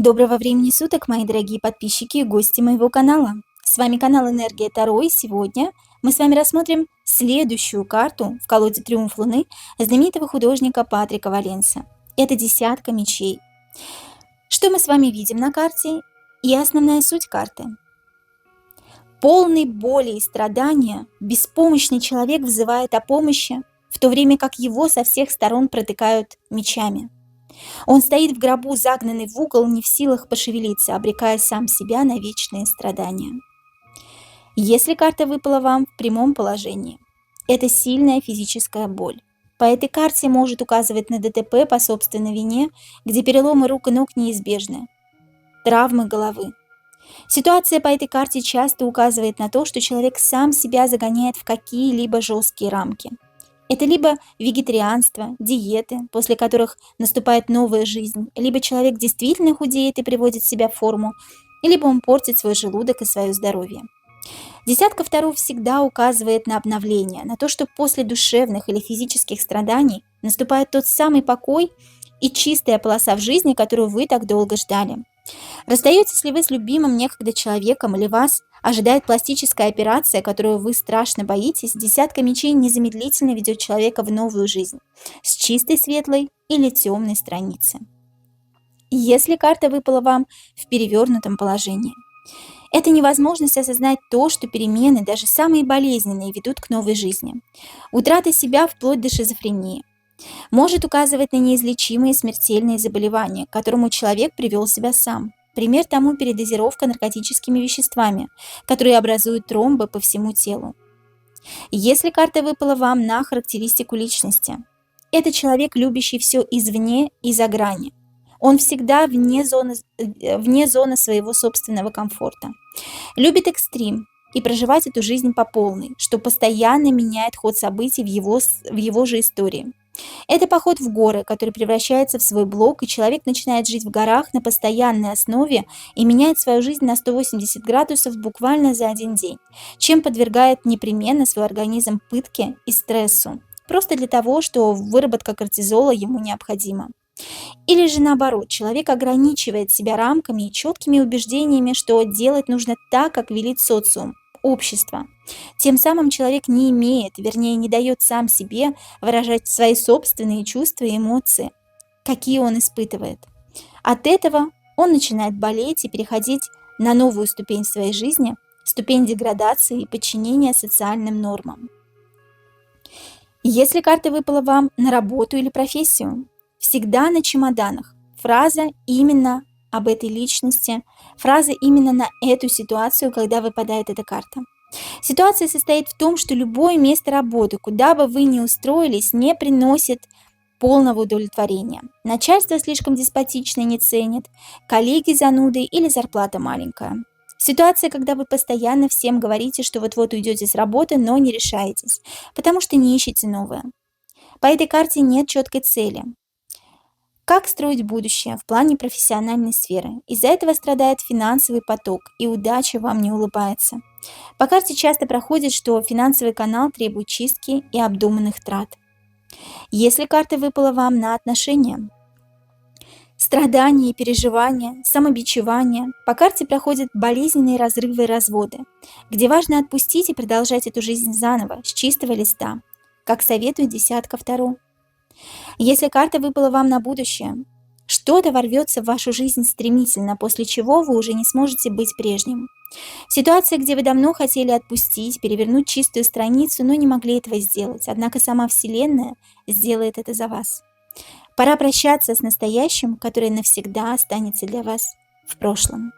Доброго времени суток, мои дорогие подписчики и гости моего канала. С вами канал Энергия Таро, и сегодня мы с вами рассмотрим следующую карту в колоде Триумф Луны знаменитого художника Патрика Валенса. Это десятка мечей. Что мы с вами видим на карте и основная суть карты? Полный боли и страдания беспомощный человек взывает о помощи, в то время как его со всех сторон протыкают мечами. Он стоит в гробу, загнанный в угол, не в силах пошевелиться, обрекая сам себя на вечные страдания. Если карта выпала вам в прямом положении, это сильная физическая боль. По этой карте может указывать на ДТП по собственной вине, где переломы рук и ног неизбежны, травмы головы. Ситуация по этой карте часто указывает на то, что человек сам себя загоняет в какие-либо жесткие рамки. Это либо вегетарианство, диеты, после которых наступает новая жизнь, либо человек действительно худеет и приводит себя в форму, либо он портит свой желудок и свое здоровье. Десятка второв всегда указывает на обновление, на то, что после душевных или физических страданий наступает тот самый покой и чистая полоса в жизни, которую вы так долго ждали. Расстаетесь ли вы с любимым некогда человеком или вас ожидает пластическая операция, которую вы страшно боитесь, десятка мечей незамедлительно ведет человека в новую жизнь с чистой, светлой или темной страницы. Если карта выпала вам в перевернутом положении, это невозможность осознать то, что перемены, даже самые болезненные, ведут к новой жизни. Утрата себя вплоть до шизофрении может указывать на неизлечимые смертельные заболевания, к которому человек привел себя сам. Пример тому передозировка наркотическими веществами, которые образуют тромбы по всему телу. Если карта выпала вам на характеристику личности, это человек, любящий все извне и за грани. Он всегда вне зоны своего собственного комфорта. Любит экстрим и проживать эту жизнь по полной, что постоянно меняет ход событий в его же истории. Это поход в горы, который превращается в свой блок, и человек начинает жить в горах на постоянной основе и меняет свою жизнь на 180 градусов буквально за один день, чем подвергает непременно свой организм пытке и стрессу, просто для того, что выработка кортизола ему необходима. Или же наоборот, человек ограничивает себя рамками и четкими убеждениями, что делать нужно так, как велит социум, общество. Тем самым человек не имеет, вернее, не дает сам себе выражать свои собственные чувства и эмоции, какие он испытывает. От этого он начинает болеть и переходить на новую ступень своей жизни, ступень деградации и подчинения социальным нормам. Если карта выпала вам на работу или профессию, всегда на чемоданах. Фраза именно об этой личности, фраза именно на эту ситуацию, когда выпадает эта карта. Ситуация состоит в том, что любое место работы, куда бы вы ни устроились, не приносит полного удовлетворения. Начальство слишком деспотично не ценит, коллеги зануды или зарплата маленькая. Ситуация, когда вы постоянно всем говорите, что вот-вот уйдете с работы, но не решаетесь, потому что не ищете новое. По этой карте нет четкой цели. Как строить будущее в плане профессиональной сферы? Из-за этого страдает финансовый поток, и удача вам не улыбается. По карте часто проходит, что финансовый канал требует чистки и обдуманных трат. Если карта выпала вам на отношения, страдания, переживания, самобичевание, по карте проходят болезненные разрывы и разводы, где важно отпустить и продолжать эту жизнь заново, с чистого листа, как советует десятка второв. Если карта выпала вам на будущее, что-то ворвется в вашу жизнь стремительно, после чего вы уже не сможете быть прежним. Ситуация, где вы давно хотели отпустить, перевернуть чистую страницу, но не могли этого сделать, однако сама Вселенная сделает это за вас. Пора прощаться с настоящим, которое навсегда останется для вас в прошлом.